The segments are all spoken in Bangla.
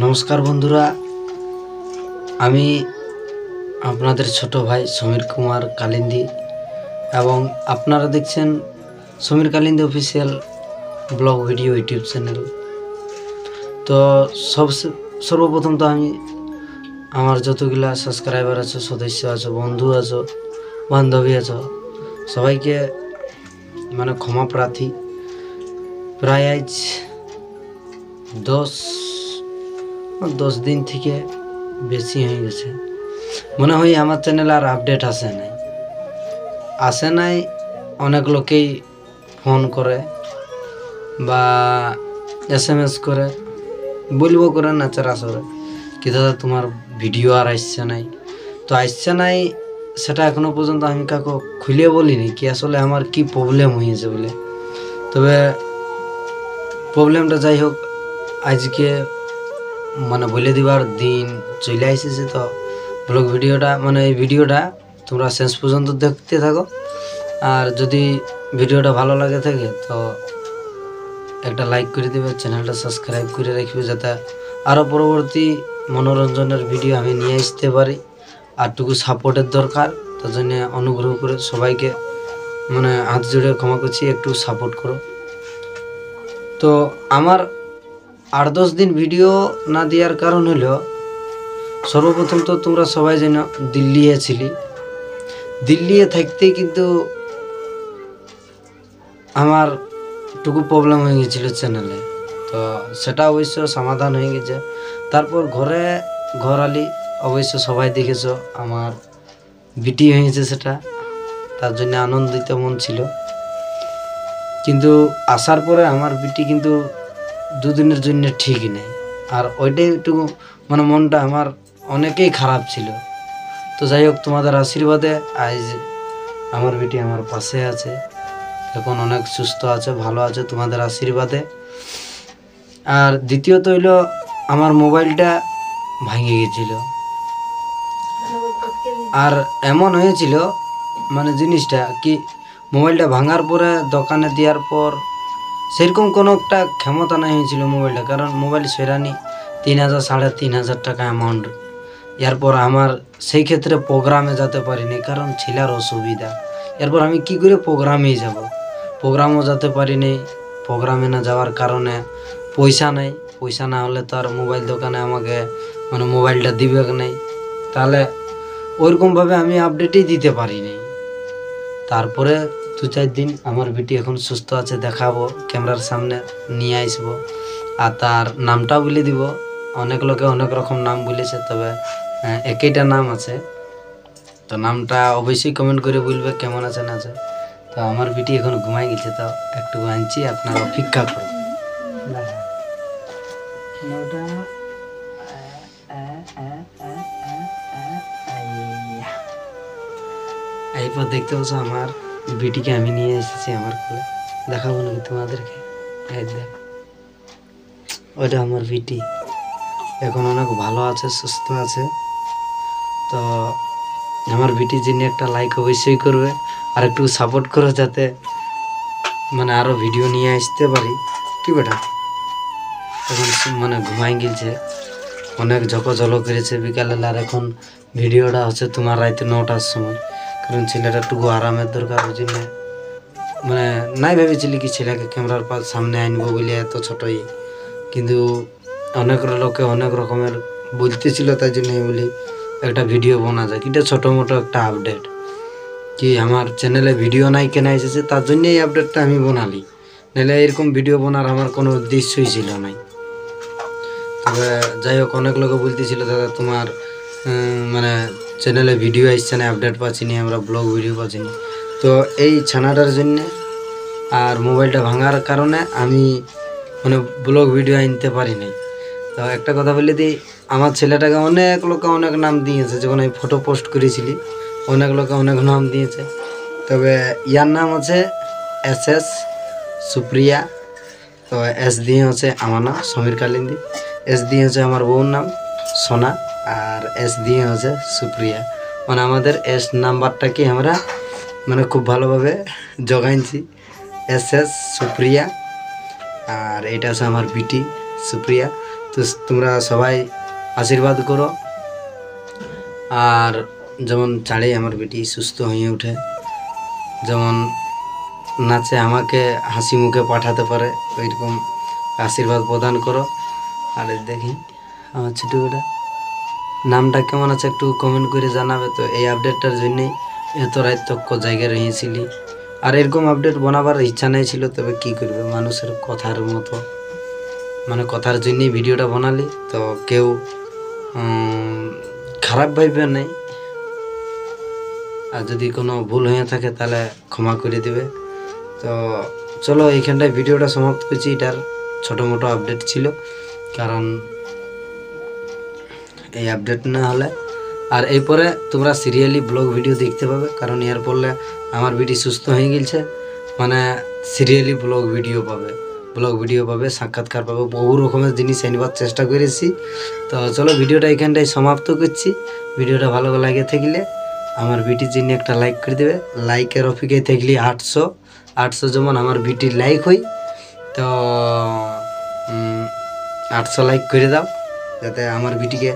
নমস্কার বন্ধুরা, আমি আপনাদের ছোট ভাই সমীর কুমার কালিন্দী এবং আপনারা দেখছেন Samir Kalindi official blog video YouTube channel. তো সর্বপ্রথম তো আমি আমার যতগুলা সাবস্ক্রাইবার আছো, সদস্য আছো, বন্ধু আছো, বান্ধবী আছো, সবাইকে ক্ষমা প্রার্থী। প্রায় আজ 10 দিন থেকে বেশি হয়ে গেছে, মনে হয় আমার চ্যানেলে আর আপডেট আসে নাই। অনেক লোকেই ফোন করে বা SMS করে বলবো করে নাচার আসরে কি দাদা তোমার ভিডিও আর আসছে নাই। তো আসছে নাই সেটা এখনো পর্যন্ত আমি কাউকে খুলে বলিনি কি আসলে আমার কি প্রবলেম হয়েছে বলে। তবে প্রবলেমটা যাই হোক, আজকে বলে দিবার দিন চলে এসেছে। তো ব্লগ ভিডিওটা এই ভিডিওটা তোমরা শেষ পর্যন্ত দেখতে থাকো। আর যদি ভিডিওটা ভালো লাগে থাকে তো একটা লাইক করে দেবে, চ্যানেলটা সাবস্ক্রাইব করে রাখবে যাতে আরও পরবর্তী মনোরঞ্জনের ভিডিও আমি নিয়ে আসতে পারি। আরটুকু সাপোর্টের দরকার, তার জন্য অনুগ্রহ করে সবাইকে হাত জোড়ে ক্ষমা করছি, একটু সাপোর্ট করো। তো আমার 8-10 দিন ভিডিও না দেওয়ার কারণ হলো, সর্বপ্রথম তো তোমরা সবাই জানো দিল্লি ছিলি। দিল্লি থাকতেই কিন্তু আমার টুকু প্রবলেম হয়ে গেছিলো চ্যানেলে। তো সেটা অবশ্য সমাধান হয়ে গেছে। তারপর ঘর আলি অবশ্য সবাই দেখেছো আমার বিটি হয়েছে, সেটা তার জন্য আনন্দিত মন ছিল। কিন্তু আসার পরে আমার বিটি কিন্তু দুদিনের জন্য ঠিকই নেই। আর ওইটাই একটু মনটা আমার অনেকেই খারাপ ছিল। তো যাই হোক, তোমাদের আশীর্বাদে আজ আমার বিটি আমার পাশে আছে, এখন অনেক সুস্থ আছে, ভালো আছে তোমাদের আশীর্বাদে। আর দ্বিতীয়ত হইলো আমার মোবাইলটা ভেঙে গেছিল। আর এমন হয়েছিল জিনিসটা কি, মোবাইলটা ভাঙার পরে দোকানে দেওয়ার পর সেরকম কোনো একটা ক্ষমতা নাই হয়েছিল মোবাইলটা, কারণ মোবাইল সেরানি 3,000-3,500 টাকা অ্যামাউন্ট। এরপর আমার সেই ক্ষেত্রে প্রোগ্রামে যেতে পারিনি, কারণ ছেলের অসুবিধা। এরপর আমি কি করে প্রোগ্রামেই যাব, প্রোগ্রামও যেতে পারিনি। প্রোগ্রামে না যাওয়ার কারণে পয়সা নেই, পয়সা না হলে তো আর মোবাইল দোকানে আমাকে মোবাইলটা দিবে নেই, তাহলে ওইরকমভাবে আমি আপডেটই দিতে পারিনি। তারপরে 2-4 দিন আমার বিটি এখন সুস্থ আছে, দেখাবো, ক্যামেরার সামনে নিয়ে আসবো, আর তার নামটা বলে দিব। অনেক লোকে অনেক রকম নাম বলেছে, তবে একইটা নাম আছে। তো নামটা অবশ্যই কমেন্ট করে বলবে কেমন আছে না আছে। তো আমার বিটি এখন ঘুমাই গেছে, তো একটু আনছি, আপনারা অপেক্ষা করুন। এরপর দেখতে পাচ্ছ আমার বিটিকে আমি নিয়ে এসেছি আমার কোলে, দেখাবো নাকি তোমাদেরকে? দেখ, ওইটা আমার বিটি এখন অনেক ভালো আছে, সুস্থ আছে। তো আমার বিটির জন্য একটা লাইক অবশ্যই করবে, আর একটু সাপোর্ট করো যাতে আরও ভিডিও নিয়ে আসতে পারি। কি বেটা, এখন ঘুমাই গেছে, অনেক ঝকঝলো করেছে বিকালবেলা। আর এখন ভিডিওটা হচ্ছে তোমার রাতে 9টার সময়, কারণ ছেলেটা টুকু আরামের দরকার। ওই জন্য নাই ভেবেছিলি কি ছেলেকে ক্যামেরার সামনে আনবো বলে এত ছোটই, কিন্তু অনেক লোকে অনেক রকমের বলতেছিল, তাই জন্য বলি একটা ভিডিও বানা যায়, কিন্তু ছোটো মোটো একটা আপডেট কি আমার চ্যানেলে ভিডিও নাই কেনা এসেছে, তার জন্য এই আপডেটটা আমি বানালি, নাহলে এরকম ভিডিও বানার আমার কোনো উদ্দেশ্যই ছিল নাই। তবে যাই হোক, অনেক লোকে বলতেছিল দাদা তোমার চ্যানেলে ভিডিও আসছে না, আপডেট পাচ্ছি না, আমরা ব্লগ ভিডিও পাচ্ছি না। তো এই ছানাটার জন্যে আর মোবাইলটা ভাঙার কারণে আমি ব্লগ ভিডিও আনতে পারি নাই। তো একটা কথা বলে দিই, আমার ছেলেটাকে অনেক লোকে অনেক নাম দিয়েছে, যখন আমি ফটো পোস্ট করেছিলি অনেক লোকে অনেক নাম দিয়েছে। তবে ইয়ার নাম হচ্ছে SS সুপ্রিয়া। তো S দিয়ে হচ্ছে আমার নাম সমীর কালিন্দী, S দিয়ে হচ্ছে আমার বউর নাম সোনা, আর S দিয়ে হচ্ছে সুপ্রিয়া। আমাদের S নাম্বারটাকে আমরা খুব ভালোভাবে জগাইছি, SS সুপ্রিয়া। আর এটা হচ্ছে আমার বিটি সুপ্রিয়া। তো তোমরা সবাই আশীর্বাদ করো। আর যেমন চাঁড়ে আমার বেটি সুস্থ হয়ে ওঠে, যেমন নাচে আমাকে হাসি মুখে পাঠাতে পারে, ওইরকম আশীর্বাদ প্রদান করো। আর দেখি আমার ছোটো বেটা নামটা কেমন আছে একটু কমেন্ট করে জানাবে। তো এই আপডেটটার জন্যেই এত রাত তক জায়গায় রয়েছিলি। আর এরকম আপডেট বানাবার ইচ্ছা নেই ছিল, তবে কি করবে, মানুষের কথার মতো, মানে কথার জন্যই ভিডিওটা বানালি। তো কেউ খারাপ ভাববে নেই, আর যদি কোনো ভুল হয়ে থাকে তাহলে ক্ষমা করে দেবে। তো চলো এইখানটায় ভিডিওটা সমাপ্ত করছি। এটার ছোটো মোটো আপডেট ছিল, কারণ এই আপডেট না হলে আর এরপরে তোমরা সিরিয়ালি ব্লগ ভিডিও দেখতে পাবে, কারণ এর পরলে আমার বেটি সুস্থ হয়ে গেছে, মানে সিরিয়ালি ব্লগ ভিডিও পাবে, সাক্ষাৎকার পাবে, বহু রকমের জিনিস আনবার চেষ্টা করেছি। তো চলো ভিডিওটা এখানটায় সমাপ্ত করছি। ভিডিওটা ভালো লাগে থাকলে আমার ভিডিওর জন্য একটা লাইক করে দেবে। লাইকের অপেক্ষায় থাকলে 800 যেমন আমার ভিডিওর লাইক হই, তো 800 লাইক করে দাও, যাতে আমার ভিডিওকে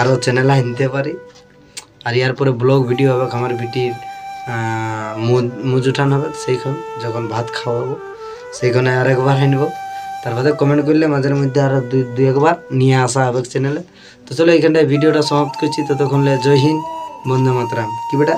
আরও চ্যানেলে আনতে পারি। আর ইয়ার পরে ব্লগ ভিডিও হবে, আমার ভিডিওর মুজ উঠান হবে, সেইখানে যখন ভাত খাওয়াবো সেইখানে আরেকবার আনবো। তারপরে কমেন্ট করলে মাঝের মধ্যে আরও দুই একবার নিয়ে আসা হবে চ্যানেলে। তো চলো এইখানটায় ভিডিওটা সমাপ্ত করছি। ততক্ষণ জয় হিন্দ, বন্দে মাতরম। কি বেটা?